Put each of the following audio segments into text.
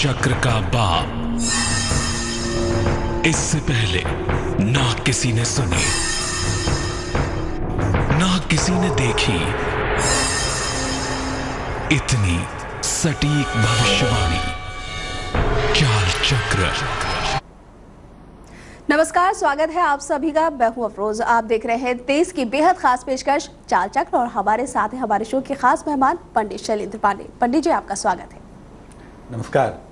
चक्र का बाप। इससे पहले ना किसी ने सुनी, ना किसी ने देखी इतनी सटीक भविष्यवाणी। चाल चक्र। नमस्कार, स्वागत है आप सभी का। मैं हूं अफरोज। आप देख रहे हैं देश की बेहद खास पेशकश चाल चक्र और हमारे साथ हैं हमारे शो के खास मेहमान पंडित शैलेंद्र पांडे। पंडित जी, आपका स्वागत है। नमस्कार।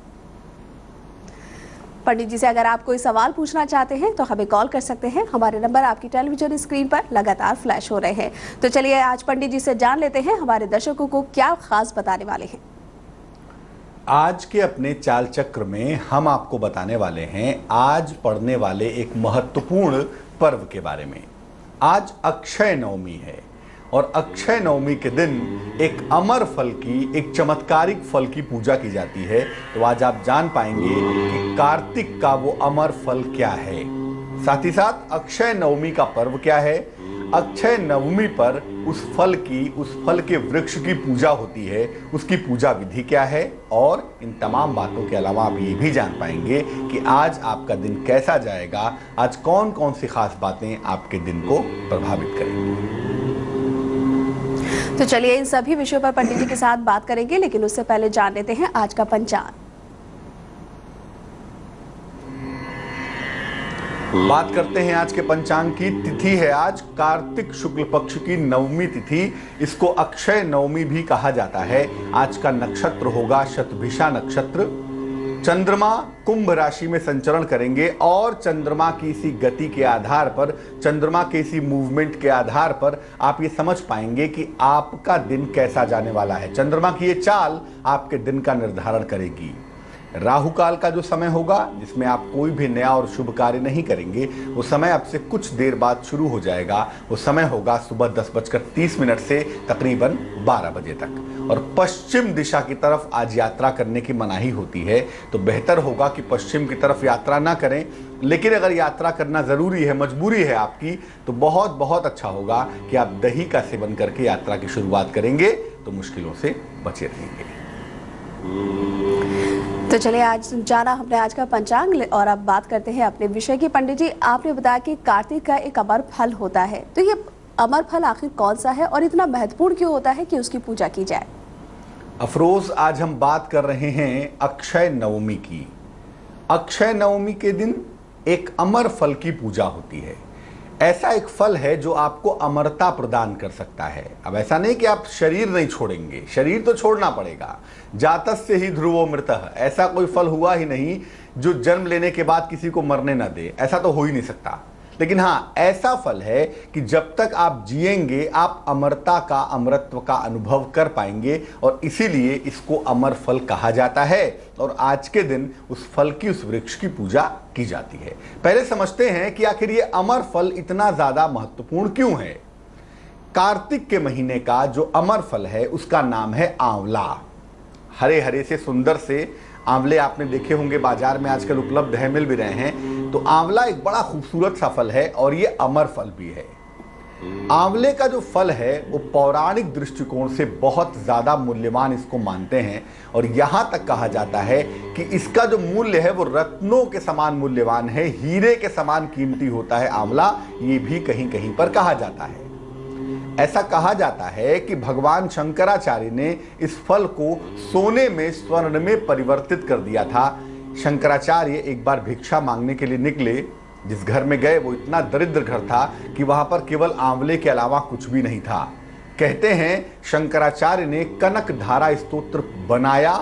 पंडित जी से अगर आप कोई सवाल पूछना चाहते हैं तो हमें कॉल कर सकते हैं। हमारे नंबर आपकी टेलीविजन स्क्रीन पर लगातार फ्लैश हो रहे हैं। तो चलिए आज पंडित जी से जान लेते हैं हमारे दर्शकों को क्या खास बताने वाले हैं। आज के अपने चाल चक्र में हम आपको बताने वाले हैं आज पढ़ने वाले एक महत्वपूर्ण पर्व के बारे में। आज अक्षय नवमी है और अक्षय नवमी के दिन एक अमर फल की, एक चमत्कारिक फल की पूजा की जाती है। तो आज आप जान पाएंगे कि कार्तिक का वो अमर फल क्या है, साथ ही साथ अक्षय नवमी का पर्व क्या है, अक्षय नवमी पर उस फल के वृक्ष की पूजा होती है, उसकी पूजा विधि क्या है, और इन तमाम बातों के अलावा आप ये भी जान पाएंगे कि आज आपका दिन कैसा जाएगा, आज कौन कौन सी खास बातें आपके दिन को प्रभावित करेंगी। तो चलिए इन सभी विषयों पर पंडित जी के साथ बात करेंगे, लेकिन उससे पहले जान लेते हैं आज का पंचांग। बात करते हैं आज के पंचांग की। तिथि है आज कार्तिक शुक्ल पक्ष की नवमी तिथि, इसको अक्षय नवमी भी कहा जाता है। आज का नक्षत्र होगा शतभिषा नक्षत्र। चंद्रमा कुंभ राशि में संचरण करेंगे और चंद्रमा की इसी गति के आधार पर, चंद्रमा के इसी मूवमेंट के आधार पर आप ये समझ पाएंगे कि आपका दिन कैसा जाने वाला है। चंद्रमा की ये चाल आपके दिन का निर्धारण करेगी। राहु काल का जो समय होगा, जिसमें आप कोई भी नया और शुभ कार्य नहीं करेंगे, वो समय अब से कुछ देर बाद शुरू हो जाएगा। वो समय होगा सुबह 10:30 से तकरीबन 12 बजे तक। और पश्चिम दिशा की तरफ आज यात्रा करने की मनाही होती है, तो बेहतर होगा कि पश्चिम की तरफ यात्रा ना करें। लेकिन अगर यात्रा करना ज़रूरी है, मजबूरी है आपकी, तो बहुत बहुत अच्छा होगा कि आप दही का सेवन करके यात्रा की शुरुआत करेंगे तो मुश्किलों से बचे रहेंगे। तो चलिए आज जाना हमने आज का पंचांग और अब बात करते हैं अपने विषय की। पंडित जी, आपने बताया कि कार्तिक का एक अमर फल होता है, तो ये अमर फल आखिर कौन सा है और इतना महत्वपूर्ण क्यों होता है कि उसकी पूजा की जाए? अफरोज, आज हम बात कर रहे हैं अक्षय नवमी की। अक्षय नवमी के दिन एक अमर फल की पूजा होती है। ऐसा एक फल है जो आपको अमरता प्रदान कर सकता है। अब ऐसा नहीं कि आप शरीर नहीं छोड़ेंगे, शरीर तो छोड़ना पड़ेगा। जातस्य ही ध्रुवो मृतः, ऐसा कोई फल हुआ ही नहीं जो जन्म लेने के बाद किसी को मरने ना दे, ऐसा तो हो ही नहीं सकता। लेकिन हाँ, ऐसा फल है कि जब तक आप जिएंगे आप अमरता का, अमरत्व का अनुभव कर पाएंगे, और इसीलिए इसको अमर फल कहा जाता है। और आज के दिन उस फल की, उस वृक्ष की पूजा की जाती है। पहले समझते हैं कि आखिर ये अमर फल इतना ज्यादा महत्वपूर्ण क्यों है। कार्तिक के महीने का जो अमर फल है उसका नाम है आंवला। हरे हरे से सुंदर से आंवले आपने देखे होंगे, बाजार में आजकल उपलब्ध है, मिल भी रहे हैं। तो आंवला एक बड़ा खूबसूरत सा फल है और ये अमर फल भी है। आंवले का जो फल है वो पौराणिक दृष्टिकोण से बहुत ज्यादा मूल्यवान इसको मानते हैं, और यहां तक कहा जाता है कि इसका जो मूल्य है वो रत्नों के समान मूल्यवान है, हीरे के समान कीमती होता है आंवला, ये भी कहीं कहीं पर कहा जाता है। ऐसा कहा जाता है कि भगवान शंकराचार्य ने इस फल को सोने में, स्वर्ण में परिवर्तित कर दिया था। शंकराचार्य एक बार भिक्षा मांगने के लिए निकले। जिस घर में गए वो इतना दरिद्र घर था कि वहां पर केवल आंवले के अलावा कुछ भी नहीं था। कहते हैं शंकराचार्य ने कनक धारा स्तोत्र बनाया,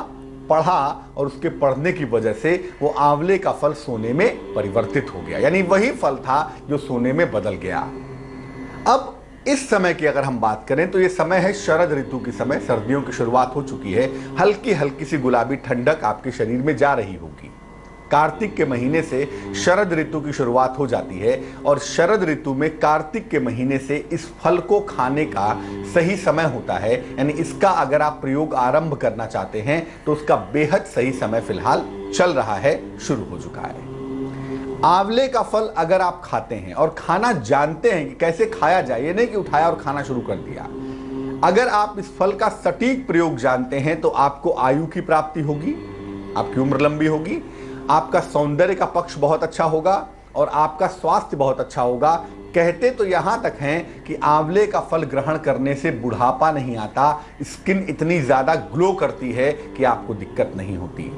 पढ़ा, और उसके पढ़ने की वजह से वो आंवले का फल सोने में परिवर्तित हो गया। यानी वही फल था जो सोने में बदल गया। अब इस समय की अगर हम बात करें तो ये समय है शरद ऋतु की समय, सर्दियों की शुरुआत हो चुकी है। हल्की हल्की सी गुलाबी ठंडक आपके शरीर में जा रही होगी। कार्तिक के महीने से शरद ऋतु की शुरुआत हो जाती है, और शरद ऋतु में कार्तिक के महीने से इस फल को खाने का सही समय होता है। यानी इसका अगर आप प्रयोग आरंभ करना चाहते हैं तो उसका बेहद सही समय फिलहाल चल रहा है, शुरू हो चुका है। आंवले का फल अगर आप खाते हैं और खाना जानते हैं कि कैसे खाया जाए, ये नहीं कि उठाया और खाना शुरू कर दिया, अगर आप इस फल का सटीक प्रयोग जानते हैं तो आपको आयु की प्राप्ति होगी, आपकी उम्र लंबी होगी, आपका सौंदर्य का पक्ष बहुत अच्छा होगा और आपका स्वास्थ्य बहुत अच्छा होगा। कहते तो यहां तक हैं कि आंवले का फल ग्रहण करने से बुढ़ापा नहीं आता, स्किन इतनी ज्यादा ग्लो करती है कि आपको दिक्कत नहीं होती।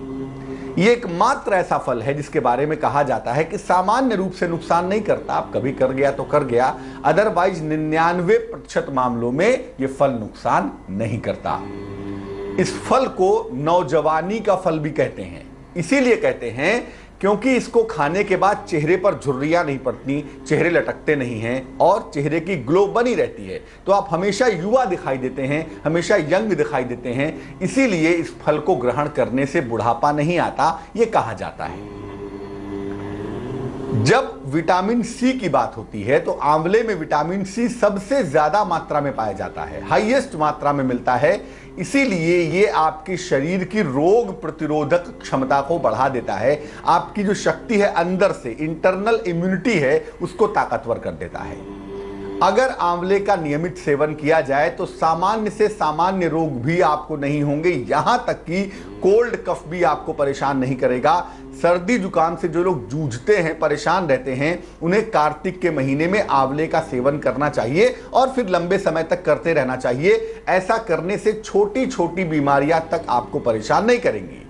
ये एकमात्र ऐसा फल है जिसके बारे में कहा जाता है कि सामान्य रूप से नुकसान नहीं करता, आप कभी कर गया तो कर गया, अदरवाइज 99% मामलों में यह फल नुकसान नहीं करता। इस फल को नौजवानी का फल भी कहते हैं, इसीलिए कहते हैं क्योंकि इसको खाने के बाद चेहरे पर झुर्रियां नहीं पड़ती, चेहरे लटकते नहीं हैं और चेहरे की ग्लो बनी रहती है, तो आप हमेशा युवा दिखाई देते हैं, हमेशा यंग दिखाई देते हैं। इसीलिए इस फल को ग्रहण करने से बुढ़ापा नहीं आता, यह कहा जाता है। जब विटामिन सी की बात होती है तो आंवले में विटामिन सी सबसे ज्यादा मात्रा में पाया जाता है, हाईएस्ट मात्रा में मिलता है। इसीलिए ये आपके शरीर की रोग प्रतिरोधक क्षमता को बढ़ा देता है, आपकी जो शक्ति है अंदर से, इंटरनल इम्यूनिटी है, उसको ताकतवर कर देता है। अगर आंवले का नियमित सेवन किया जाए तो सामान्य से सामान्य रोग भी आपको नहीं होंगे, यहां तक कि कोल्ड कफ भी आपको परेशान नहीं करेगा। सर्दी जुकाम से जो लोग जूझते हैं, परेशान रहते हैं, उन्हें कार्तिक के महीने में आंवले का सेवन करना चाहिए और फिर लंबे समय तक करते रहना चाहिए। ऐसा करने से छोटी छोटी बीमारियां तक आपको परेशान नहीं करेंगी।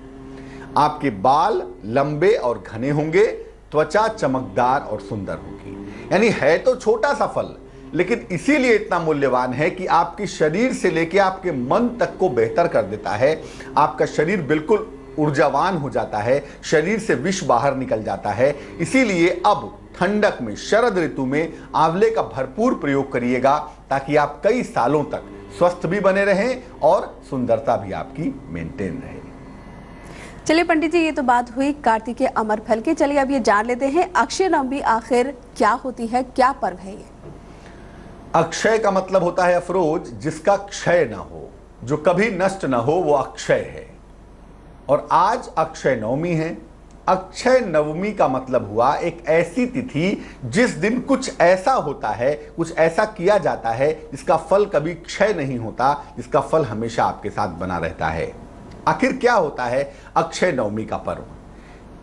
आपके बाल लंबे और घने होंगे, त्वचा चमकदार और सुंदर होगी। यानी है तो छोटा सा फल, लेकिन इसीलिए इतना मूल्यवान है कि आपके शरीर से लेकर आपके मन तक को बेहतर कर देता है। आपका शरीर बिल्कुल ऊर्जावान हो जाता है, शरीर से विष बाहर निकल जाता है। इसीलिए अब ठंडक में, शरद ऋतु में आंवले का भरपूर प्रयोग करिएगा ताकि आप कई सालों तक स्वस्थ भी बने रहें और सुंदरता भी आपकी मेंटेन रहे। चलिए पंडित जी, ये तो बात हुई कार्तिक के अमर फल की। चलिए अब ये जान लेते हैं अक्षय नवमी आखिर क्या होती है, क्या पर्व है ये? अक्षय का मतलब होता है अफरोज, जिसका क्षय ना हो, जो कभी नष्ट ना हो, वो अक्षय है। और आज अक्षय नवमी है। अक्षय नवमी का मतलब हुआ एक ऐसी तिथि जिस दिन कुछ ऐसा होता है, कुछ ऐसा किया जाता है जिसका फल कभी क्षय नहीं होता, जिसका फल हमेशा आपके साथ बना रहता है। आखिर क्या होता है अक्षय नवमी का पर्व?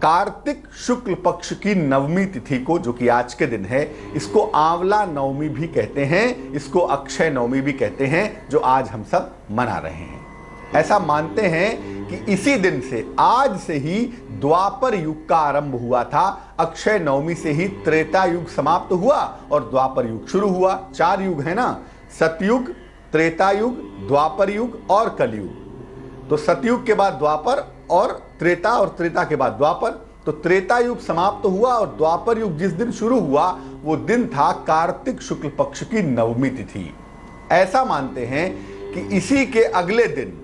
कार्तिक शुक्ल पक्ष की नवमी तिथि को, जो कि आज के दिन है, इसको आंवला नवमी भी कहते हैं, इसको अक्षय नवमी भी कहते हैं, जो आज हम सब मना रहे हैं। ऐसा मानते हैं कि इसी दिन से, आज से ही द्वापर युग का आरंभ हुआ था। अक्षय नवमी से ही त्रेता युग समाप्त हुआ और द्वापर युग शुरू हुआ। 4 युग है ना, सतयुग, त्रेता युग, द्वापर युग और कलयुग। तो सतयुग के बाद द्वापर और त्रेता के बाद द्वापर। तो त्रेता युग समाप्त हुआ और द्वापर युग जिस दिन शुरू हुआ वो दिन था कार्तिक शुक्ल पक्ष की नवमी तिथि। ऐसा मानते हैं कि इसी के अगले दिन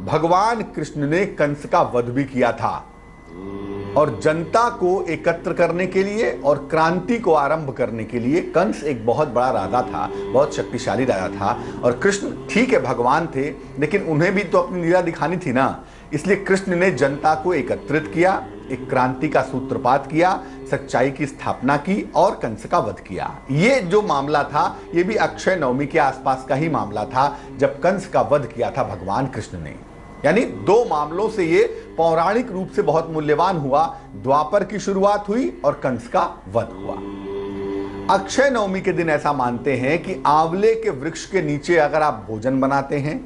भगवान कृष्ण ने कंस का वध भी किया था और जनता को एकत्र करने के लिए और क्रांति को आरंभ करने के लिए। कंस एक बहुत बड़ा राजा था, बहुत शक्तिशाली राजा था, और कृष्ण ठीक है भगवान थे, लेकिन उन्हें भी तो अपनी लीला दिखानी थी ना। इसलिए कृष्ण ने जनता को एकत्रित किया, एक क्रांति का सूत्रपात किया, सच्चाई की स्थापना की और कंस का वध किया। ये जो मामला था, ये भी अक्षय नवमी के आसपास का ही मामला था, जब कंस का वध किया था भगवान कृष्ण ने। यानी 2 मामलों से ये पौराणिक रूप से बहुत मूल्यवान हुआ। द्वापर की शुरुआत हुई और कंस का वध हुआ। अक्षय नवमी के दिन ऐसा मानते हैं कि आंवले के वृक्ष के नीचे अगर आप भोजन बनाते हैं,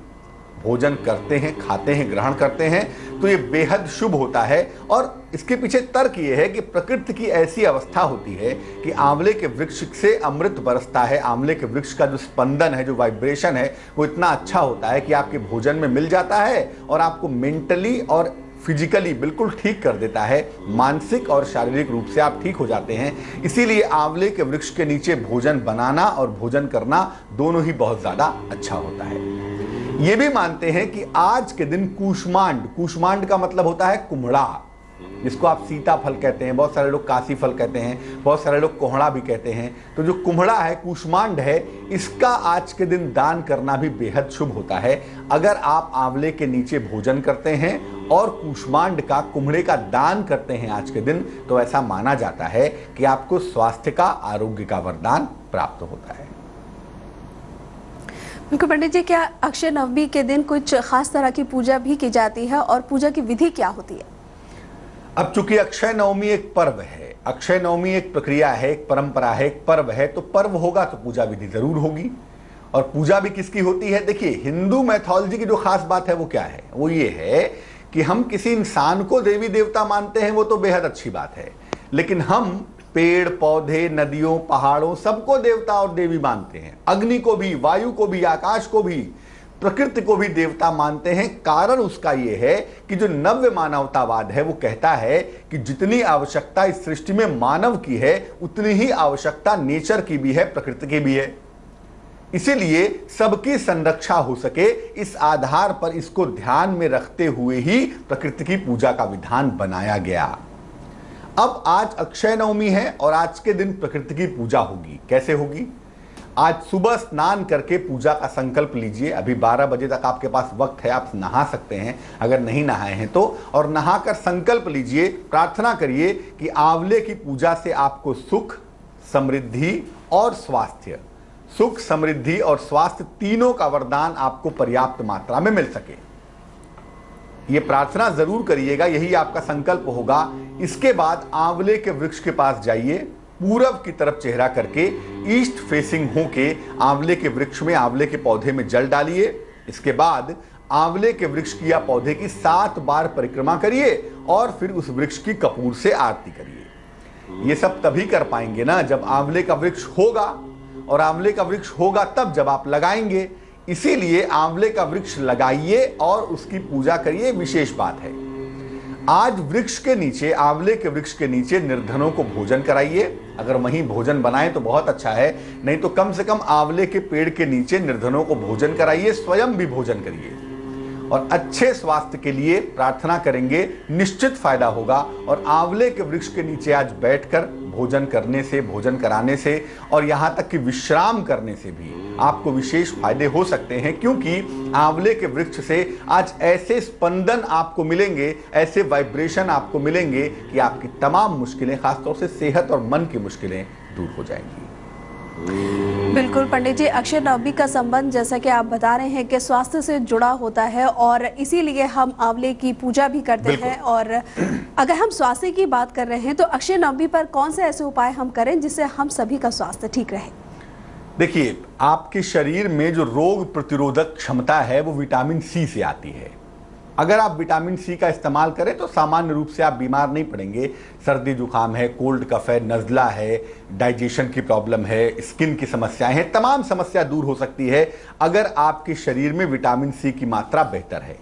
भोजन करते हैं, खाते हैं, ग्रहण करते हैं, तो ये बेहद शुभ होता है। और इसके पीछे तर्क ये है कि प्रकृति की ऐसी अवस्था होती है कि आंवले के वृक्ष से अमृत बरसता है। आंवले के वृक्ष का जो स्पंदन है, जो वाइब्रेशन है, वो इतना अच्छा होता है कि आपके भोजन में मिल जाता है और आपको मेंटली और फिजिकली बिल्कुल ठीक कर देता है। मानसिक और शारीरिक रूप से आप ठीक हो जाते हैं। इसीलिए आंवले के वृक्ष के नीचे भोजन बनाना और भोजन करना दोनों ही बहुत ज्यादा अच्छा होता है। ये भी मानते हैं कि आज के दिन कूष्मांड, कूष्मांड का मतलब होता है कुम्हड़ा, जिसको आप सीताफल कहते हैं, बहुत सारे लोग काशी फल कहते हैं, बहुत सारे लोग कोहड़ा भी कहते हैं। तो जो कुम्हड़ा है, कूष्मांड है, इसका आज के दिन दान करना भी बेहद शुभ होता है। अगर आप आंवले के नीचे भोजन करते हैं और कूष्मांड का, कुम्हड़े का दान करते हैं आज के दिन, तो ऐसा माना जाता है कि आपको स्वास्थ्य का, आरोग्य का वरदान प्राप्त होता है। बिल्कुल पंडित जी, क्या अक्षय नवमी के दिन कुछ खास तरह की पूजा भी की जाती है और पूजा की विधि क्या होती है? अब चूंकि अक्षय नवमी एक पर्व है, अक्षय नवमी एक प्रक्रिया है, एक परंपरा है, एक पर्व है, तो पर्व होगा तो पूजा विधि जरूर होगी। और पूजा भी किसकी होती है? देखिए, हिंदू मैथोलॉजी की जो खास बात है वो क्या है? वो ये है कि हम किसी इंसान को देवी देवता मानते हैं, वो तो बेहद अच्छी बात है, लेकिन हम पेड़ पौधे, नदियों, पहाड़ों, सबको देवता और देवी मानते हैं। अग्नि को भी, वायु को भी, आकाश को भी, प्रकृति को भी देवता मानते हैं। कारण उसका यह है कि जो नव्य मानवतावाद है वो कहता है कि जितनी आवश्यकता इस सृष्टि में मानव की है, उतनी ही आवश्यकता नेचर की भी है, प्रकृति की भी है। इसीलिए सबकी संरक्षा हो सके, इस आधार पर इसको ध्यान में रखते हुए ही प्रकृति की पूजा का विधान बनाया गया। अब आज अक्षय नवमी है और आज के दिन प्रकृति की पूजा होगी। कैसे होगी? आज सुबह स्नान करके पूजा का संकल्प लीजिए। अभी 12 बजे तक आपके पास वक्त है, आप नहा सकते हैं अगर नहीं नहाए हैं तो, और नहाकर संकल्प लीजिए, प्रार्थना करिए कि आंवले की पूजा से आपको सुख, समृद्धि और स्वास्थ्य, सुख, समृद्धि और स्वास्थ्य तीनों का वरदान आपको पर्याप्त मात्रा में मिल सके। ये प्रार्थना जरूर करिएगा, यही आपका संकल्प होगा। इसके बाद आंवले के वृक्ष के पास जाइए, पूरब की तरफ चेहरा करके ईस्ट फेसिंग होके आंवले के वृक्ष में, आंवले के पौधे में जल डालिए। इसके बाद आंवले के वृक्ष की या पौधे की 7 बार परिक्रमा करिए और फिर उस वृक्ष की कपूर से आरती करिए। ये सब तभी कर पाएंगे ना जब आंवले का वृक्ष होगा, और आंवले का वृक्ष होगा तब जब आप लगाएंगे। इसीलिए आंवले का वृक्ष लगाइए और उसकी पूजा करिए। विशेष बात है, आज वृक्ष के नीचे, आंवले के वृक्ष के नीचे निर्धनों को भोजन कराइए। अगर वहीं भोजन बनाएं तो बहुत अच्छा है, नहीं तो कम से कम आंवले के पेड़ के नीचे निर्धनों को भोजन कराइए, स्वयं भी भोजन करिए। और अच्छे स्वास्थ्य के लिए प्रार्थना करेंगे, निश्चित फायदा होगा। और आंवले के वृक्ष के नीचे आज बैठकर भोजन करने से, भोजन कराने से और यहाँ तक कि विश्राम करने से भी आपको विशेष फायदे हो सकते हैं, क्योंकि आंवले के वृक्ष से आज ऐसे स्पंदन आपको मिलेंगे, ऐसे वाइब्रेशन आपको मिलेंगे कि आपकी तमाम मुश्किलें, खासतौर से सेहत और मन की मुश्किलें दूर हो जाएंगी। बिल्कुल पंडित जी, अक्षय नवमी का संबंध जैसा कि आप बता रहे हैं कि स्वास्थ्य से जुड़ा होता है और इसीलिए हम आंवले की पूजा भी करते हैं। और अगर हम स्वास्थ्य की बात कर रहे हैं तो अक्षय नवमी पर कौन से ऐसे उपाय हम करें जिससे हम सभी का स्वास्थ्य ठीक रहे? देखिए, आपके शरीर में जो रोग प्रतिरोधक क्षमता है वो विटामिन सी से आती है। अगर आप विटामिन सी का इस्तेमाल करें तो सामान्य रूप से आप बीमार नहीं पड़ेंगे। सर्दी जुकाम है, कोल्ड कफ है, नज़ला है, डाइजेशन की प्रॉब्लम है, स्किन की समस्याएं हैं, तमाम समस्या दूर हो सकती है अगर आपके शरीर में विटामिन सी की मात्रा बेहतर है।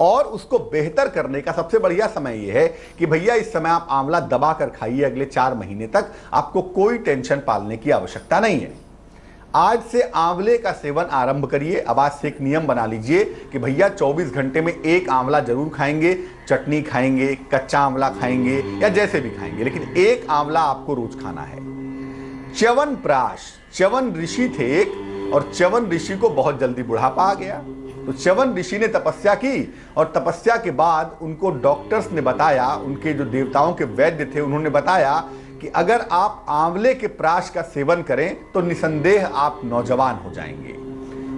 और उसको बेहतर करने का सबसे बढ़िया समय यह है कि भैया इस समय आप आंवला दबा कर खाइए। अगले 4 महीने तक आपको कोई टेंशन पालने की आवश्यकता नहीं है। आज से आंवले का सेवन आरंभ करिए। अब आज से एक नियम बना लीजिए कि भैया 24 घंटे में एक आंवला जरूर खाएंगे, चटनी खाएंगे, कच्चा आंवला खाएंगे या जैसे भी खाएंगे, लेकिन एक आंवला आपको रोज खाना है। च्यवनप्राश, च्यवन ऋषि थे एक, और च्यवन ऋषि को बहुत जल्दी बुढ़ापा आ गया, तो च्यवन ऋषि ने तपस्या की और तपस्या के बाद उनको डॉक्टर्स ने बताया, उनके जो देवताओं के वैद्य थे उन्होंने बताया कि अगर आप आंवले के प्राश का सेवन करें तो निसंदेह आप नौजवान हो जाएंगे।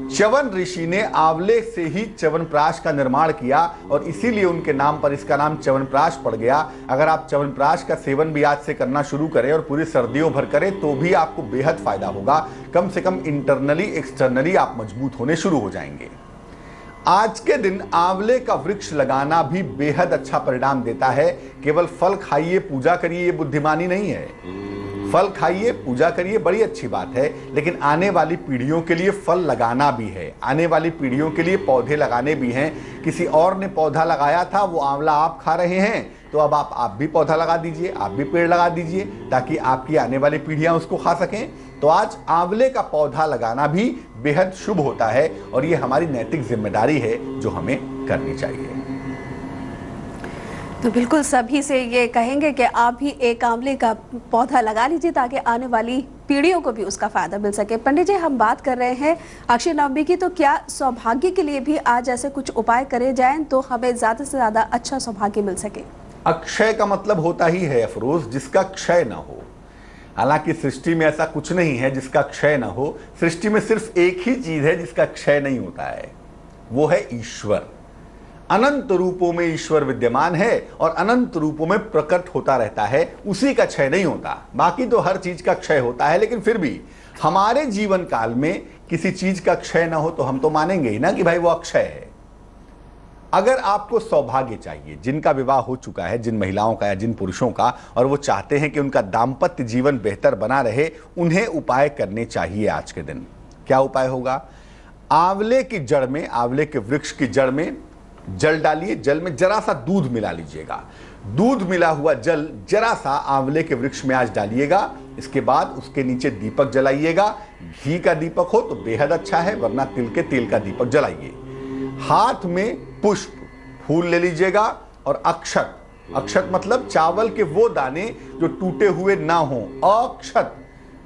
च्यवन ऋषि ने आंवले से ही च्यवनप्राश का निर्माण किया और इसीलिए उनके नाम पर इसका नाम च्यवनप्राश पड़ गया। अगर आप च्यवनप्राश का सेवन भी आज से करना शुरू करें और पूरी सर्दियों भर करें तो भी आपको बेहद फायदा होगा। कम से कम इंटरनली एक्सटर्नली आप मजबूत होने शुरू हो जाएंगे। आज के दिन आंवले का वृक्ष लगाना भी बेहद अच्छा परिणाम देता है। केवल फल खाइए, पूजा करिए, ये बुद्धिमानी नहीं है। फल खाइए, पूजा करिए, बड़ी अच्छी बात है, लेकिन आने वाली पीढ़ियों के लिए फल लगाना भी है, आने वाली पीढ़ियों के लिए पौधे लगाने भी हैं। किसी और ने पौधा लगाया था, वो आंवला आप खा रहे हैं, तो अब आप भी पौधा लगा दीजिए, आप भी पेड़ लगा दीजिए ताकि आपकी आने वाली पीढ़ियां उसको खा सकें। तो आज आंवले का पौधा लगाना भी बेहद शुभ होता है और ये हमारी नैतिक जिम्मेदारी है जो हमें करनी चाहिए। तो बिल्कुल सभी से ये कहेंगे कि आप भी एक आंवले का पौधा लगा लीजिए ताकि आने वाली पीढ़ियों को भी उसका फायदा मिल सके। पंडित जी, हम बात कर रहे हैं अक्षय नवमी की, तो क्या सौभाग्य के लिए भी आज ऐसे कुछ उपाय करे जाएं तो हमें ज्यादा से ज्यादा अच्छा सौभाग्य मिल सके? अक्षय का मतलब होता ही है अफरोज जिसका क्षय न हो। हालांकि सृष्टि में ऐसा कुछ नहीं है जिसका क्षय न हो। सृष्टि में सिर्फ एक ही चीज है जिसका क्षय नहीं होता है, वो है ईश्वर। अनंत रूपों में ईश्वर विद्यमान है और अनंत रूपों में प्रकट होता रहता है, उसी का क्षय नहीं होता। बाकी तो हर चीज का क्षय होता है, लेकिन फिर भी हमारे जीवन काल में किसी चीज का क्षय ना हो तो हम तो मानेंगे ही ना कि भाई वो अक्षय है। अगर आपको सौभाग्य चाहिए, जिनका विवाह हो चुका है, जिन महिलाओं का या जिन पुरुषों का, और वो चाहते हैं कि उनका दाम्पत्य जीवन बेहतर बना रहे, उन्हें उपाय करने चाहिए आज के दिन। क्या उपाय होगा? आंवले की जड़ में, आंवले के वृक्ष की जड़ में जल डालिए, जल में जरा सा दूध मिला लीजिएगा। दूध मिला हुआ जल जरा सा आंवले के वृक्ष में आज डालिएगा। इसके बाद उसके नीचे दीपक जलाइएगा। घी का दीपक हो तो बेहद अच्छा है, वरना तिल के तेल का दीपक जलाइए। हाथ में पुष्प फूल ले लीजिएगा और अक्षत, अक्षत मतलब चावल के वो दाने जो टूटे हुए ना हो, अक्षत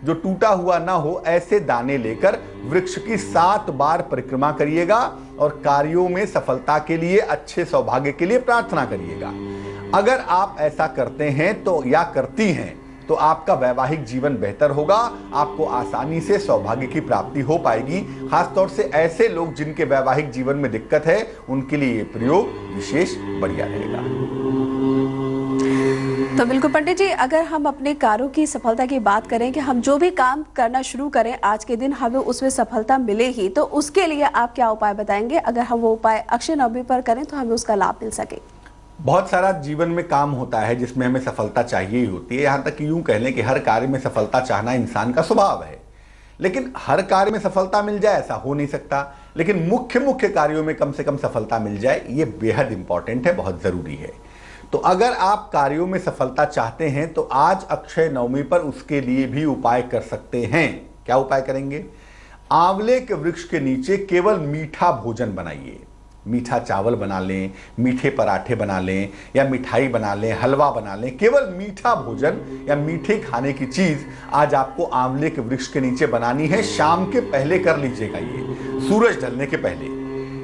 जो टूटा हुआ ना हो, ऐसे दाने लेकर वृक्ष की 7 बार परिक्रमा करिएगा और कार्यों में सफलता के लिए, अच्छे सौभाग्य के लिए प्रार्थना करिएगा। अगर आप ऐसा करते हैं तो या करती हैं तो आपका वैवाहिक जीवन बेहतर होगा, आपको आसानी से सौभाग्य की प्राप्ति हो पाएगी। खासतौर से ऐसे लोग जिनके वैवाहिक जीवन में दिक्कत है, उनके लिए ये प्रयोग विशेष बढ़िया रहेगा। तो बिल्कुल पंडित जी, अगर हम अपने कार्यों की सफलता की बात करें कि हम जो भी काम करना शुरू करें आज के दिन हमें उसमें सफलता मिले ही, तो उसके लिए आप क्या उपाय बताएंगे? अगर हम वो उपाय अक्षय नवमी पर करें तो हमें उसका लाभ मिल सके। बहुत सारा जीवन में काम होता है जिसमें हमें सफलता चाहिए ही होती है। यहाँ तक कि यूं कह लें कि हर कार्य में सफलता चाहना इंसान का स्वभाव है, लेकिन हर कार्य में सफलता मिल जाए ऐसा हो नहीं सकता। लेकिन मुख्य कार्यों में कम से कम सफलता मिल जाए, ये बेहद इंपॉर्टेंट है, बहुत जरूरी है। तो अगर आप कार्यों में सफलता चाहते हैं तो आज अक्षय नवमी पर उसके लिए भी उपाय कर सकते हैं। क्या उपाय करेंगे? आंवले के वृक्ष के नीचे केवल मीठा भोजन बनाइए। मीठा चावल बना लें, मीठे पराठे बना लें, या मिठाई बना लें, हलवा बना लें। केवल मीठा भोजन या मीठे खाने की चीज आज आपको आंवले के वृक्ष के नीचे बनानी है। शाम के पहले कर लीजिएगा, ये सूरज ढलने के पहले।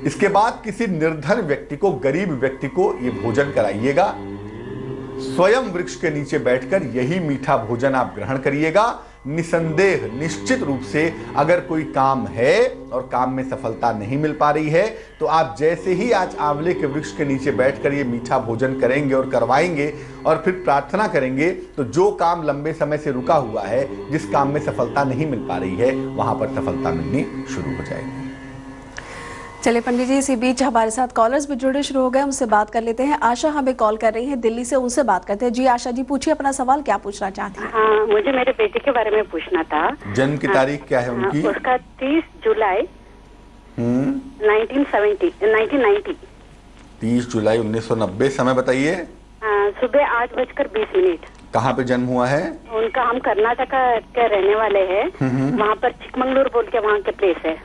इसके बाद किसी निर्धन व्यक्ति को, गरीब व्यक्ति को ये भोजन कराइएगा। स्वयं वृक्ष के नीचे बैठकर यही मीठा भोजन आप ग्रहण करिएगा। निसंदेह, निश्चित रूप से अगर कोई काम है और काम में सफलता नहीं मिल पा रही है तो आप जैसे ही आज आंवले के वृक्ष के नीचे बैठकर ये मीठा भोजन करेंगे और करवाएंगे और फिर प्रार्थना करेंगे, तो जो काम लंबे समय से रुका हुआ है, जिस काम में सफलता नहीं मिल पा रही है, वहां पर सफलता मिलनी शुरू हो जाएगी। चलिए पंडित जी, इसी बीच हमारे साथ कॉलर्स भी जुड़े शुरू हो गए, उनसे बात कर लेते हैं। आशा हमें कॉल कर रही हैं दिल्ली से, उनसे बात करते हैं। जी आशा जी, पूछिए अपना सवाल, क्या पूछना चाहती हैं? हाँ, मुझे मेरे बेटे के बारे में पूछना था। जन्म की तारीख क्या है उनकी? उसका 30 जुलाई 1990। 30 जुलाई 1990। समय बताइए। सुबह 8:20। कहाँ पे जन्म हुआ है उनका? हम कर्नाटक के रहने वाले हैं। वहाँ पर चिकमंगलूर बोल के वहाँ के प्लेस है।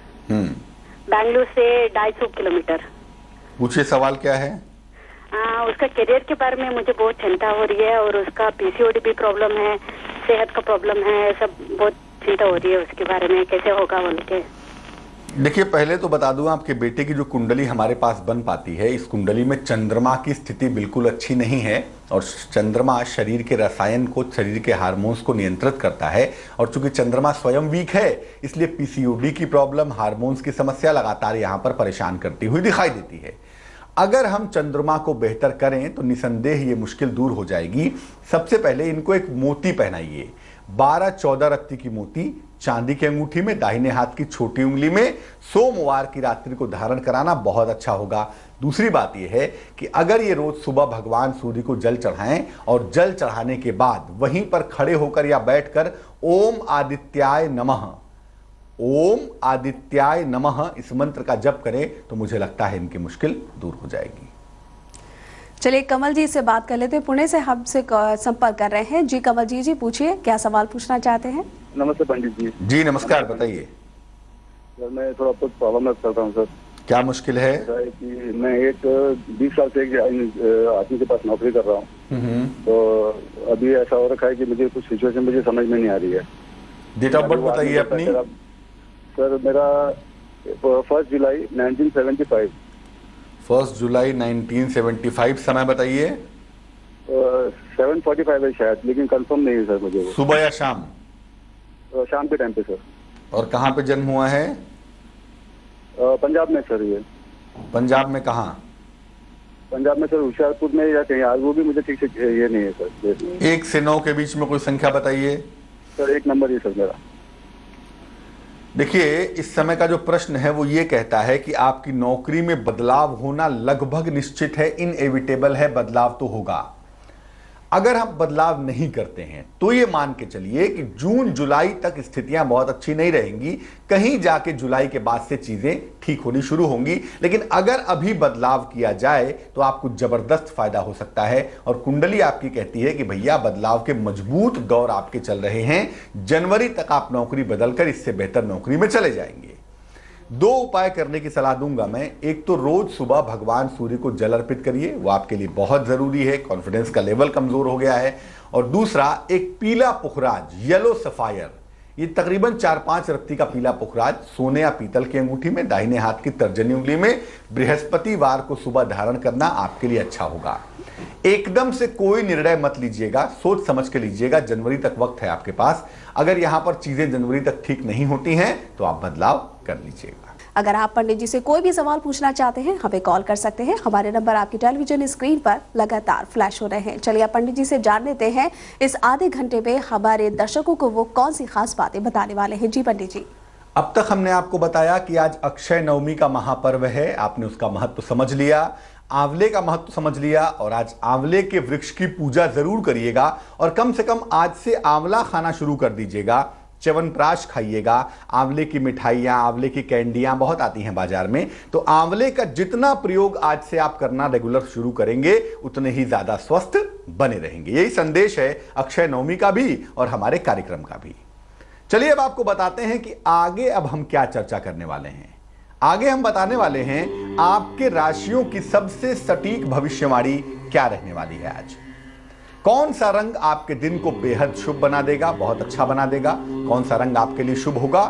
बैंगलोर से 250 किलोमीटर। पूछिए, सवाल क्या है? उसका करियर के बारे में मुझे बहुत चिंता हो रही है, और उसका पीसीओडी भी प्रॉब्लम है, सेहत का प्रॉब्लम है, सब बहुत चिंता हो रही है उसके बारे में, कैसे होगा बोल के। देखिए, पहले तो बता दूं, आपके बेटे की जो कुंडली हमारे पास बन पाती है, इस कुंडली में चंद्रमा की स्थिति बिल्कुल अच्छी नहीं है। और चंद्रमा शरीर के रसायन को, शरीर के हार्मोन्स को नियंत्रित करता है। और चूंकि चंद्रमा स्वयं वीक है, इसलिए पीसीओडी की प्रॉब्लम, हार्मोन्स की समस्या लगातार यहाँ पर परेशान करती हुई दिखाई देती है। अगर हम चंद्रमा को बेहतर करें तो निसंदेह ये मुश्किल दूर हो जाएगी। सबसे पहले इनको एक मोती पहनाइए, 12-14 रत्ती की मोती चांदी की अंगूठी में, दाहिने हाथ की छोटी उंगली में। सोमवार की रात्रि को धारण कराना बहुत अच्छा होगा। दूसरी बात यह है कि अगर ये रोज सुबह भगवान सूर्य को जल चढ़ाएं और जल चढ़ाने के बाद वहीं पर खड़े होकर या बैठकर ओम आदित्याय नमः, ओम आदित्याय नमः इस मंत्र का जप करें तो मुझे लगता है इनकी मुश्किल दूर हो जाएगी। चलिए कमल जी से बात कर लेते हैं, पुणे से हमसे संपर्क कर रहे हैं। जी कमल जी, जी पूछिए, क्या सवाल पूछना चाहते हैं? नमस्ते पंडित जी। जी नमस्कार, बताइए। सर मैं थोड़ा बहुत प्रॉब्लम करता हूँ सर। क्या मुश्किल है? कि मैं 20 साल से एक आदमी के पास नौकरी कर रहा हूँ, तो अभी ऐसा हो रखा है कि मुझे कुछ सिचुएशन मुझे समझ में नहीं आ रही है। डेट ऑफ बर्थ बताइए अपनी। सर मेरा 1 जुलाई 1975। 1 जुलाई 1975। समय बताइए। 7:45 है शायद, लेकिन कंफर्म नहीं है सर मुझे। सुबह या शाम? शाम के टाइम पे सर। और कहाँ पे जन्म हुआ है? पंजाब में सर। ये पंजाब में कहाँ? पंजाब में सर होशियारपुर में या कहीं, आज वो भी मुझे ठीक से ये नहीं है सर। 1 से 9 के बीच में कोई संख्या बताइए सर 1 नंबर ही सर मेरा। देखिए, इस समय का जो प्रश्न है वो ये कहता है कि आपकी नौकरी में बदलाव होना लगभग निश्चित है, इनएविटेबल है, बदलाव तो होगा। अगर हम बदलाव नहीं करते हैं तो ये मान के चलिए कि जून जुलाई तक स्थितियां बहुत अच्छी नहीं रहेंगी, कहीं जाके जुलाई के बाद से चीजें ठीक होनी शुरू होंगी। लेकिन अगर अभी बदलाव किया जाए तो आपको जबरदस्त फायदा हो सकता है। और कुंडली आपकी कहती है कि भैया बदलाव के मजबूत दौर आपके चल रहे हैं, जनवरी तक आप नौकरी बदलकर इससे बेहतर नौकरी में चले जाएंगे। 2 उपाय करने की सलाह दूंगा मैं। एक तो रोज सुबह भगवान सूर्य को जल अर्पित करिए, वो आपके लिए बहुत जरूरी है, कॉन्फिडेंस का लेवल कमजोर हो गया है। और दूसरा, एक पीला पुखराज, येलो सफायर, ये तकरीबन 4-5 रत्ती का पीला पुखराज सोने या पीतल की अंगूठी में, दाहिने हाथ की तर्जनी उंगली में, बृहस्पतिवार को सुबह धारण करना आपके लिए अच्छा होगा। एकदम से कोई निर्णय मत लीजिएगा, सोच समझ के लीजिएगा, जनवरी तक वक्त है आपके पास। अगर यहां पर चीजें जनवरी तक ठीक नहीं होती हैं तो आप बदलाव कर लीजिएगा। अगर आप पंडित जी से कोई भी सवाल पूछना चाहते हैं हमें कॉल कर सकते हैं। हमारे नंबर आपकी टेलीविजन स्क्रीन पर लगातार फ्लैश हो रहे हैं। चलिए आप पंडित जी से जान लेते हैं इस आधे घंटे में हमारे दर्शकों को वो कौन सी खास बातें बताने वाले हैं। जी पंडित जी। अब तक हमने आपको बताया कि आज अक्षय नवमी का महापर्व है, आपने उसका महत्व समझ लिया, आंवले का महत्व समझ लिया, और आज आंवले के वृक्ष की पूजा जरूर करिएगा। और कम से कम आज से आंवला खाना शुरू कर दीजिएगा, च्यवनप्राश खाइएगा। आंवले की मिठाइयाँ, आंवले की कैंडियाँ बहुत आती हैं बाजार में, तो आंवले का जितना प्रयोग आज से आप करना रेगुलर शुरू करेंगे उतने ही ज्यादा स्वस्थ बने रहेंगे। यही संदेश है अक्षय नवमी का भी और हमारे कार्यक्रम का भी। चलिए अब आपको बताते हैं कि आगे अब हम क्या चर्चा करने वाले हैं। आगे हम बताने वाले हैं आपके राशियों की सबसे सटीक भविष्यवाणी क्या रहने वाली है आज। कौन सा रंग आपके दिन को बेहद शुभ बना देगा, बहुत अच्छा बना देगा, कौन सा रंग आपके लिए शुभ होगा,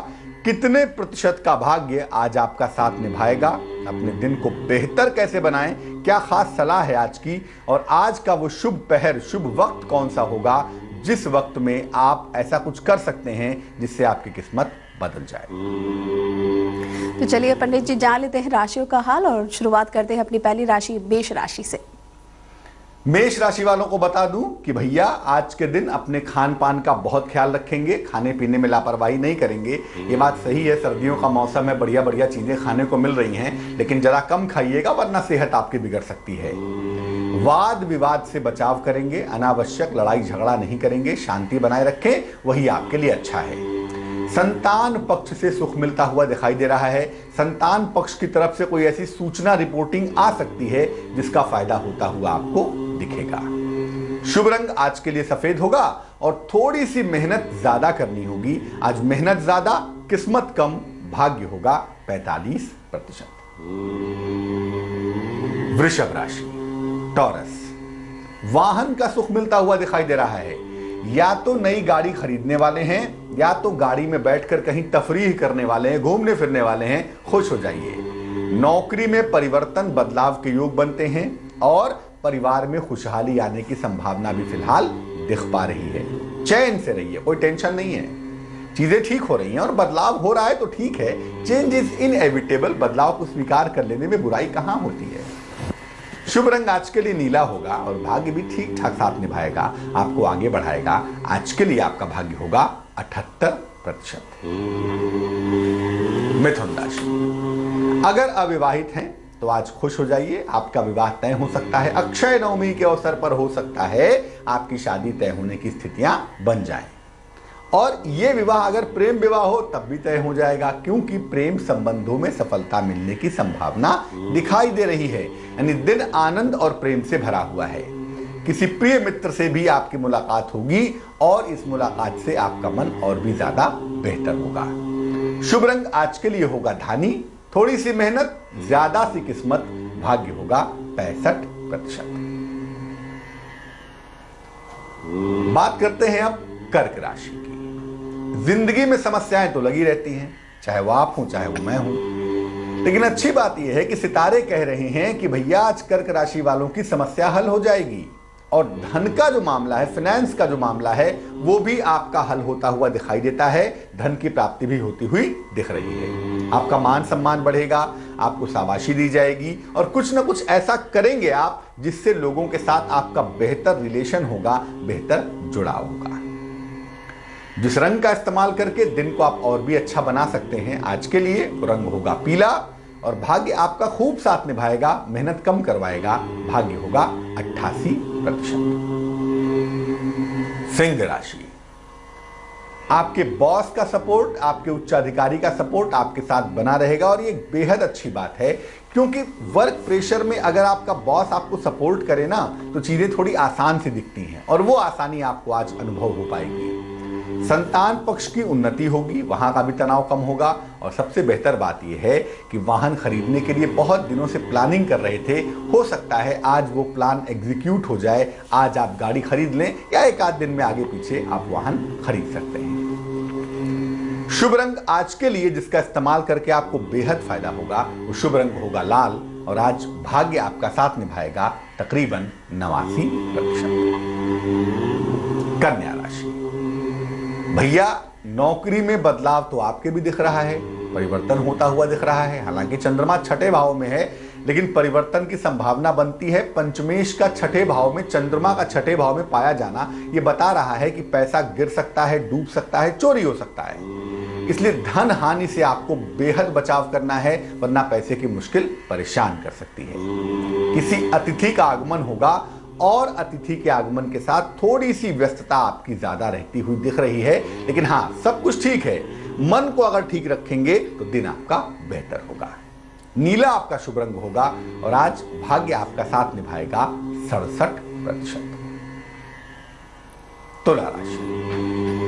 कितने प्रतिशत का भाग्य आज आपका साथ निभाएगा, अपने दिन को बेहतर कैसे बनाएं, क्या खास सलाह है आज की, और आज का वो शुभ पहर, शुभ वक्त कौन सा होगा जिस वक्त में आप ऐसा कुछ कर सकते हैं जिससे आपकी किस्मत बदल जाए। तो चलिए पंडित जी जान लेते हैं राशियों का हाल और शुरुआत करते हैं अपनी पहली राशि मेष राशि से। मेष राशि वालों को बता दूं कि भैया आज के दिन अपने खान पान का बहुत ख्याल रखेंगे, खाने पीने में लापरवाही नहीं करेंगे। ये बात सही है, सर्दियों का मौसम है, बढ़िया बढ़िया चीजें खाने को मिल रही हैं, लेकिन जरा कम खाइएगा वरना सेहत आपकी बिगड़ सकती है। वाद विवाद से बचाव करेंगे, अनावश्यक लड़ाई झगड़ा नहीं करेंगे, शांति बनाए रखें, वही आपके लिए अच्छा है। संतान पक्ष से सुख मिलता हुआ दिखाई दे रहा है। संतान पक्ष की तरफ से कोई ऐसी सूचना रिपोर्टिंग आ सकती है जिसका फायदा होता हुआ आपको दिखेगा। शुभ रंग आज के लिए सफेद होगा और थोड़ी सी मेहनत ज्यादा करनी होगी। आज मेहनत ज्यादा, किस्मत कम, भाग्य होगा 45%। वृषभ राशि, टॉरस, वाहन का सुख मिलता हुआ दिखाई दे रहा है। या तो नई गाड़ी खरीदने वाले हैं या तो गाड़ी में बैठकर कहीं तफरीह करने वाले हैं, घूमने फिरने वाले हैं, खुश हो जाइए। नौकरी में परिवर्तन, बदलाव के योग बनते हैं और परिवार में खुशहाली आने की संभावना भी फिलहाल दिख पा रही है। चैन से रहिए, कोई टेंशन नहीं है, चीजें ठीक हो रही हैं और बदलाव हो रहा है तो ठीक है। चेंज इज इनएविटेबल, बदलाव को स्वीकार कर लेने में बुराई कहां होती है। शुभ रंग आज के लिए नीला होगा और भाग्य भी ठीक ठाक साथ निभाएगा, आपको आगे बढ़ाएगा। आज के लिए आपका भाग्य होगा 78%। मिथुन राशि, अगर अविवाहित हैं तो आज खुश हो जाइए, आपका विवाह तय हो सकता है। अक्षय नवमी के अवसर पर हो सकता है आपकी शादी तय होने की स्थितियां बन जाएं। और यह विवाह अगर प्रेम विवाह हो तब भी तय हो जाएगा, क्योंकि प्रेम संबंधों में सफलता मिलने की संभावना दिखाई दे रही है। यानी दिन आनंद और प्रेम से भरा हुआ है। किसी प्रिय मित्र से भी आपकी मुलाकात होगी और इस मुलाकात से आपका मन और भी ज्यादा बेहतर होगा। शुभ रंग आज के लिए होगा धानी, थोड़ी सी मेहनत, ज्यादा सी किस्मत, भाग्य होगा 65%। बात करते हैं अब कर्क राशि की। जिंदगी में समस्याएं तो लगी रहती हैं, चाहे वो आप हो चाहे वो मैं हूं, लेकिन अच्छी बात यह है कि सितारे कह रहे हैं कि भैया आज कर्क राशि वालों की समस्या हल हो जाएगी। और धन का जो मामला है, फाइनेंस का जो मामला है, वो भी आपका हल होता हुआ दिखाई देता है। धन की प्राप्ति भी होती हुई दिख रही है। आपका मान सम्मान बढ़ेगा, आपको शाबाशी दी जाएगी और कुछ ना कुछ ऐसा करेंगे आप जिससे लोगों के साथ आपका बेहतर रिलेशन होगा, बेहतर जुड़ाव होगा। जिस रंग का इस्तेमाल करके दिन को आप और भी अच्छा बना सकते हैं आज के लिए, वो रंग होगा पीला और भाग्य आपका खूब साथ निभाएगा, मेहनत कम करवाएगा। भाग्य होगा 88%। सिंह राशि, आपके बॉस का सपोर्ट, आपके उच्चाधिकारी का सपोर्ट आपके साथ बना रहेगा और ये बेहद अच्छी बात है, क्योंकि वर्क प्रेशर में अगर आपका बॉस आपको सपोर्ट करे ना तो चीजें थोड़ी आसान सी दिखती हैं और वो आसानी आपको आज अनुभव हो पाएगी। संतान पक्ष की उन्नति होगी, वहां का भी तनाव कम होगा और सबसे बेहतर बात यह है कि वाहन खरीदने के लिए बहुत दिनों से प्लानिंग कर रहे थे, हो सकता है आज वो प्लान एग्जीक्यूट हो जाए, आज आप गाड़ी खरीद लें या एक आध दिन में आगे पीछे आप वाहन खरीद सकते हैं। शुभ रंग आज के लिए जिसका इस्तेमाल करके आपको बेहद फायदा होगा, वो शुभ रंग होगा लाल और आज भाग्य आपका साथ निभाएगा तकरीबन 89%। कन्या राशि, भैया नौकरी में बदलाव तो आपके भी दिख रहा है, परिवर्तन होता हुआ दिख रहा है। हालांकि चंद्रमा छठे भाव में है, लेकिन परिवर्तन की संभावना बनती है। पंचमेश का छठे भाव में, चंद्रमा का छठे भाव में पाया जाना ये बता रहा है कि पैसा गिर सकता है, डूब सकता है, चोरी हो सकता है। इसलिए धन हानि से आपको बेहद बचाव करना है, वरना पैसे की मुश्किल परेशान कर सकती है। किसी अतिथि का आगमन होगा और अतिथि के आगमन के साथ थोड़ी सी व्यस्तता आपकी ज्यादा रहती हुई दिख रही है, लेकिन हाँ सब कुछ ठीक है। मन को अगर ठीक रखेंगे तो दिन आपका बेहतर होगा। नीला आपका शुभ रंग होगा और आज भाग्य आपका साथ निभाएगा 67%। तुला राशि,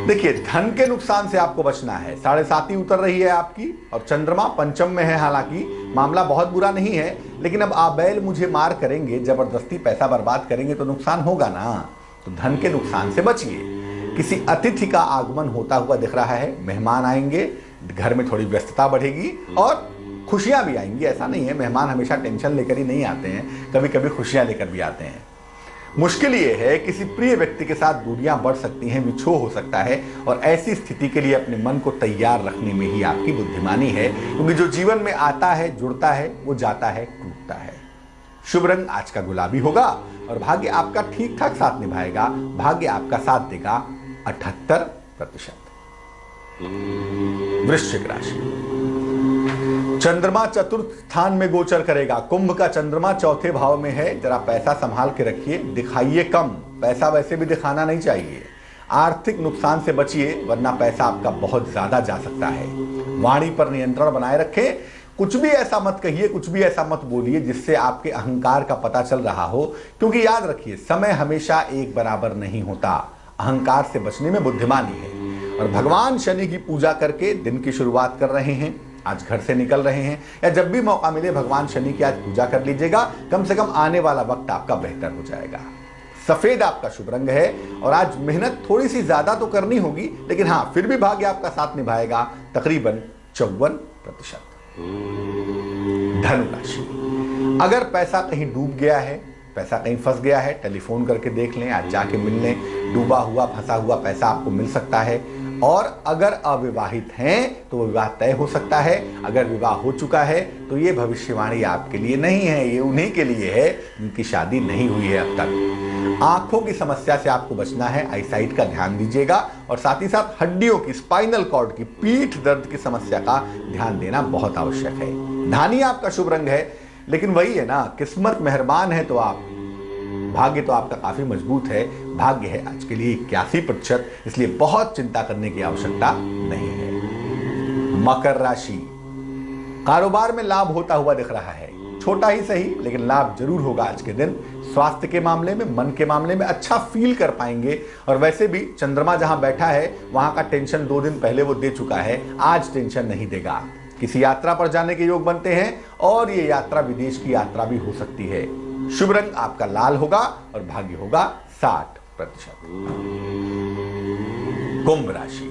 देखिए धन के नुकसान से आपको बचना है। 7.5 उतर रही है आपकी और चंद्रमा पंचम में है। हालांकि मामला बहुत बुरा नहीं है, लेकिन अब आप बैल मुझे मार करेंगे, जबरदस्ती पैसा बर्बाद करेंगे तो नुकसान होगा ना। तो धन के नुकसान से बचिए। किसी अतिथि का आगमन होता हुआ दिख रहा है, मेहमान आएंगे, घर में थोड़ी व्यस्तता बढ़ेगी और खुशियां भी आएंगी। ऐसा नहीं है, मेहमान हमेशा टेंशन लेकर ही नहीं आते हैं, कभी कभी खुशियां लेकर भी आते हैं। मुश्किल ये है किसी प्रिय व्यक्ति के साथ दूरियां बढ़ सकती हैं, विछोह हो सकता है और ऐसी स्थिति के लिए अपने मन को तैयार रखने में ही आपकी बुद्धिमानी है, क्योंकि जो जीवन में आता है, जुड़ता है, वो जाता है, टूटता है। शुभ रंग आज का गुलाबी होगा और भाग्य आपका ठीक ठाक साथ निभाएगा। भाग्य आपका साथ देगा 78%। वृश्चिक राशि, चंद्रमा चतुर्थ स्थान में गोचर करेगा। कुंभ का चंद्रमा चौथे भाव में है। जरा पैसा संभाल के रखिए, दिखाइए कम। पैसा वैसे भी दिखाना नहीं चाहिए। आर्थिक नुकसान से बचिए, वरना पैसा आपका बहुत ज्यादा जा सकता है। वाणी पर नियंत्रण बनाए रखें। कुछ भी ऐसा मत कहिए, कुछ भी ऐसा मत बोलिए जिससे आपके अहंकार का पता चल रहा हो, क्योंकि याद रखिए समय हमेशा एक बराबर नहीं होता। अहंकार से बचने में बुद्धिमानी है। और भगवान शनि की पूजा करके दिन की शुरुआत कर रहे हैं, आज घर से निकल रहे हैं, या जब भी मौका मिले भगवान शनि की आज पूजा कर लीजिएगा। कम से कम आने वाला वक्त आपका बेहतर हो जाएगा। सफेद आपका शुभ रंग है और आज मेहनत थोड़ी सी ज्यादा तो करनी होगी, लेकिन हाँ फिर भी भाग्य आपका साथ निभाएगा तकरीबन 54%। धनु राशि, अगर पैसा कहीं डूब गया है, पैसा कहीं फंस गया है, टेलीफोन करके देख लें, आज जाके मिल लें। डूबा हुआ फंसा हुआ पैसा आपको मिल सकता है। और अगर अविवाहित हैं तो विवाह तय हो सकता है। अगर विवाह हो चुका है तो ये भविष्यवाणी आपके लिए नहीं है, ये उन्हीं के लिए है जिनकी शादी नहीं हुई है अब तक। आंखों की समस्या से आपको बचना है, आईसाइट का ध्यान दीजिएगा और साथ ही साथ हड्डियों की, स्पाइनल कॉर्ड की, पीठ दर्द की समस्या का ध्यान देना बहुत आवश्यक है। धानी आपका शुभ रंग है, लेकिन वही है ना, किस्मत मेहरबान है तो आप, भाग्य तो आपका काफी मजबूत है। भाग्य है आज के लिए 81%, इसलिए बहुत चिंता करने की आवश्यकता नहीं है। मकर राशि, कारोबार में लाभ होता हुआ दिख रहा है, छोटा ही सही लेकिन लाभ जरूर होगा आज के दिन। स्वास्थ्य के मामले में, मन के मामले में अच्छा फील कर पाएंगे। और वैसे भी चंद्रमा जहां बैठा है वहां का टेंशन 2 दिन पहले वो दे चुका है, आज टेंशन नहीं देगा। किसी यात्रा पर जाने के योग बनते हैं और ये यात्रा विदेश की यात्रा भी हो सकती है। शुभ रंग आपका लाल होगा और भाग्य होगा 60%। कुंभ राशि,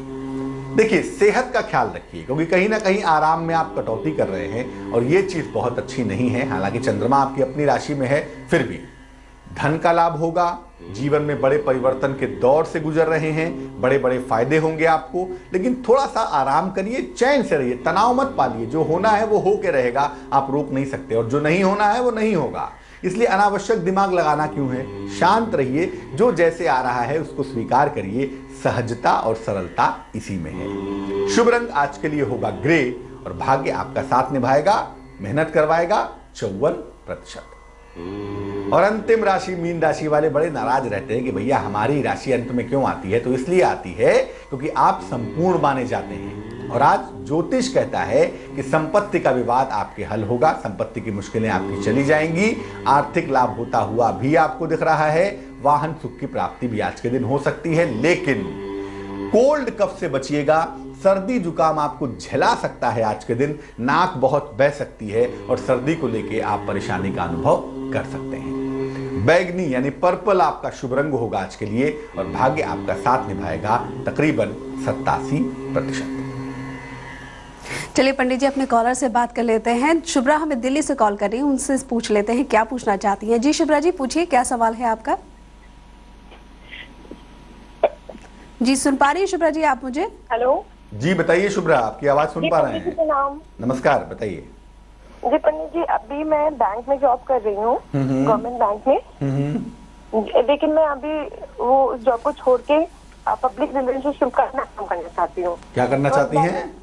देखिए सेहत का ख्याल रखिए, क्योंकि कहीं ना कहीं आराम में आप कटौती कर रहे हैं और ये चीज बहुत अच्छी नहीं है। हालांकि चंद्रमा आपकी अपनी राशि में है, फिर भी धन का लाभ होगा, जीवन में बड़े परिवर्तन के दौर से गुजर रहे हैं, बड़े बड़े फायदे होंगे आपको, लेकिन थोड़ा सा आराम करिए, चैन से रहिए, तनाव मत पालिए। जो होना है वो होके रहेगा, आप रोक नहीं सकते, और जो नहीं होना है वो नहीं होगा। इसलिए अनावश्यक दिमाग लगाना क्यों है, शांत रहिए, जो जैसे आ रहा है उसको स्वीकार करिए। सहजता और सरलता इसी में है। शुभ रंग आज के लिए होगा ग्रे, और भाग्य आपका साथ निभाएगा, मेहनत करवाएगा 54%। और अंतिम राशि मीन राशि वाले बड़े नाराज रहते हैं कि भैया हमारी राशि अंत में क्यों आती है। तो इसलिए आती है क्योंकि आप संपूर्ण माने जाते हैं, और आज ज्योतिष कहता है कि संपत्ति का विवाद आपके हल होगा, संपत्ति की मुश्किलें आपकी चली जाएंगी, आर्थिक लाभ होता हुआ भी आपको दिख रहा है, वाहन सुख की प्राप्ति भी आज के दिन हो सकती है। लेकिन कोल्ड कफ से बचिएगा, सर्दी जुकाम आपको झेला सकता है आज के दिन, नाक बहुत बह सकती है, और सर्दी को लेके आप परेशानी का अनुभव कर सकते हैं। बैगनी यानी पर्पल आपका शुभ रंग होगा आज के लिए, और भाग्य आपका साथ निभाएगा तकरीबन 87%। चलिए पंडित जी, अपने कॉलर से बात कर लेते हैं। शुभ्रा हमें दिल्ली से कॉल कर रही है, उनसे पूछ लेते हैं क्या पूछना चाहती हैं। जी शुभ्रा जी, पूछिए, क्या सवाल है आपका? जी सुन पा रही है शुभ्रा जी आप मुझे? हेलो जी बताइए शुभ्रा, आपकी आवाज सुन पा रहे हैं। नाम नमस्कार, बताइए। जी पंडित जी, अभी मैं बैंक में जॉब कर रही हूँ, गवर्नमेंट बैंक में, लेकिन मैं अभी वो उस जॉब को छोड़ के पब्लिक रिलेशनशिप का काम करना चाहती हूँ। क्या करना चाहती हैं?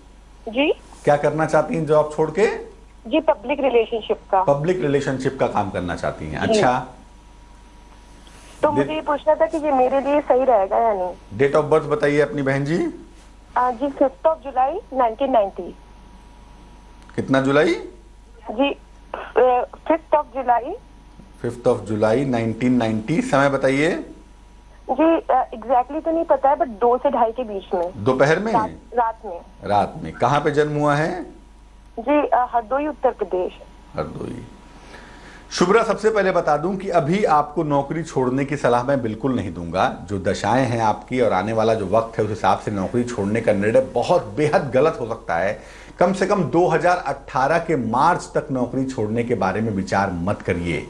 जी क्या करना चाहती हैं जॉब छोड़ के? जी पब्लिक रिलेशनशिप का। पब्लिक रिलेशनशिप का काम करना चाहती हैं, अच्छा। तो मुझे ये पूछना था कि ये मेरे लिए सही रहेगा या नहीं। डेट ऑफ बर्थ बताइए अपनी बहन जी। जी 5 जुलाई 1990। कितना जुलाई? जी 5 जुलाई 5 जुलाई 1990। समय बताइए। जी एग्जैक्टली तो नहीं पता है, बट 2 से 2:30 के बीच में। दोपहर में? रात में। रात में। कहाँ पे जन्म हुआ है? जी हरदोई, उत्तर प्रदेश। हरदोई। शुभ्रा, सबसे पहले बता दूं कि अभी आपको नौकरी छोड़ने की सलाह मैं बिल्कुल नहीं दूंगा। जो दशाएं हैं आपकी और आने वाला जो वक्त है उस हिसाब से नौकरी छोड़ने का निर्णय बहुत बेहद गलत हो सकता है। कम से कम 2018 के मार्च तक नौकरी छोड़ने के बारे में विचार मत करिए।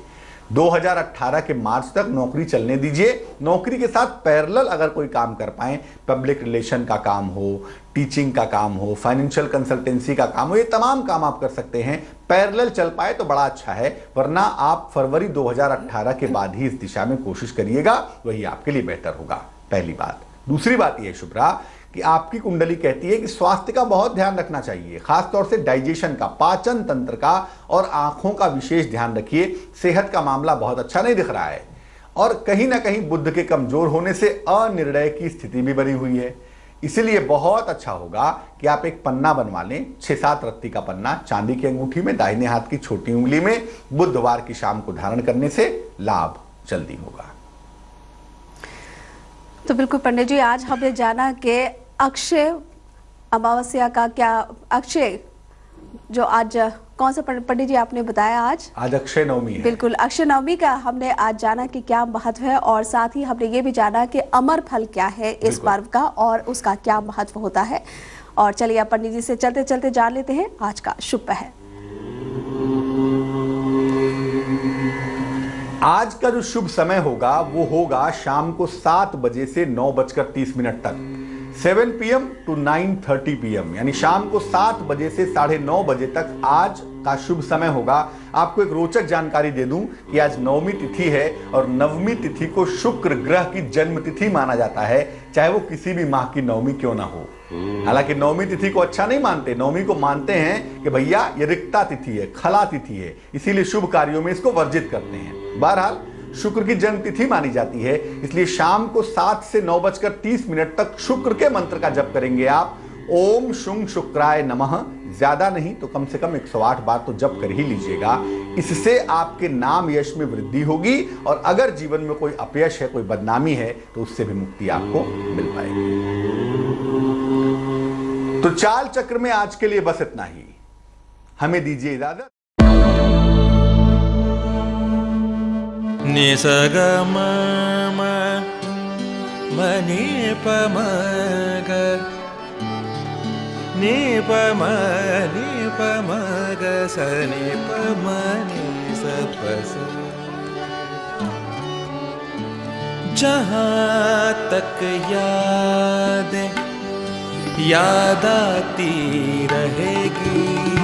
2018 के मार्च तक नौकरी चलने दीजिए। नौकरी के साथ पैरेलल अगर कोई काम कर पाए, पब्लिक रिलेशन का काम हो, टीचिंग का काम हो, फाइनेंशियल कंसल्टेंसी का काम हो, ये तमाम काम आप कर सकते हैं। पैरेलल चल पाए तो बड़ा अच्छा है, वरना आप फरवरी 2018 के बाद ही इस दिशा में कोशिश करिएगा, वही आपके लिए बेहतर होगा। पहली बात। दूसरी बात यह शुभ्रा कि आपकी कुंडली कहती है कि स्वास्थ्य का बहुत ध्यान रखना चाहिए, खासतौर से डाइजेशन का, पाचन तंत्र का, और आंखों का विशेष ध्यान रखिए। सेहत का मामला बहुत अच्छा नहीं दिख रहा है, और कहीं ना कहीं बुध के कमजोर होने से अनिर्णय की स्थिति भी बनी हुई है। इसीलिए बहुत अच्छा होगा कि आप एक पन्ना बनवा लें, 6-7 रत्ती का पन्ना, चांदी की अंगूठी में, दाहिने हाथ की छोटी उंगली में, बुधवार की शाम को धारण करने से लाभ जल्दी होगा। तो बिल्कुल पंडित जी, आज हमने जाना कि अक्षय अमावस्या का क्या, अक्षय जो आज कौन सा पंडित जी आपने बताया? आज अक्षय नवमी है। बिल्कुल, अक्षय नवमी का हमने आज जाना कि क्या महत्व है, और साथ ही हमने ये भी जाना कि अमर फल क्या है इस पर्व का और उसका क्या महत्व होता है। और चलिए अब पंडित जी से चलते चलते जान लेते हैं आज का शुभ पहर। आज का जो शुभ समय होगा वो होगा शाम को 7 बजे से 9:30 तक, 7 PM to 9:30 PM, यानी शाम को 7 बजे से 9:30 बजे तक आज का शुभ समय होगा। आपको एक रोचक जानकारी दे दूं कि आज नवमी तिथि है, और नवमी तिथि को शुक्र ग्रह की जन्म तिथि माना जाता है, चाहे वो किसी भी माह की नवमी क्यों ना हो। हालांकि नवमी तिथि को अच्छा नहीं मानते, नवमी को मानते हैं कि भैया ये रिक्ता तिथि है, खला तिथि है, इसीलिए शुभ कार्यों में इसको वर्जित करते हैं। बहरहाल शुक्र की जन्म तिथि मानी जाती है, इसलिए शाम को 7 से 9:30 तक शुक्र के मंत्र का जप करेंगे आप। ओम शुंग शुक्राय नमः, ज्यादा नहीं तो कम से कम 108 बार तो जप कर ही लीजिएगा। इससे आपके नाम यश में वृद्धि होगी, और अगर जीवन में कोई अपयश है, कोई बदनामी है, तो उससे भी मुक्ति आपको मिल पाएगी। तो चाल चक्र में आज के लिए बस इतना ही। हमें दीजिए इजाजत। निसगम मनि पमग नि पमग सनि पमनि सपस जहाँ तक याद आती रहेगी।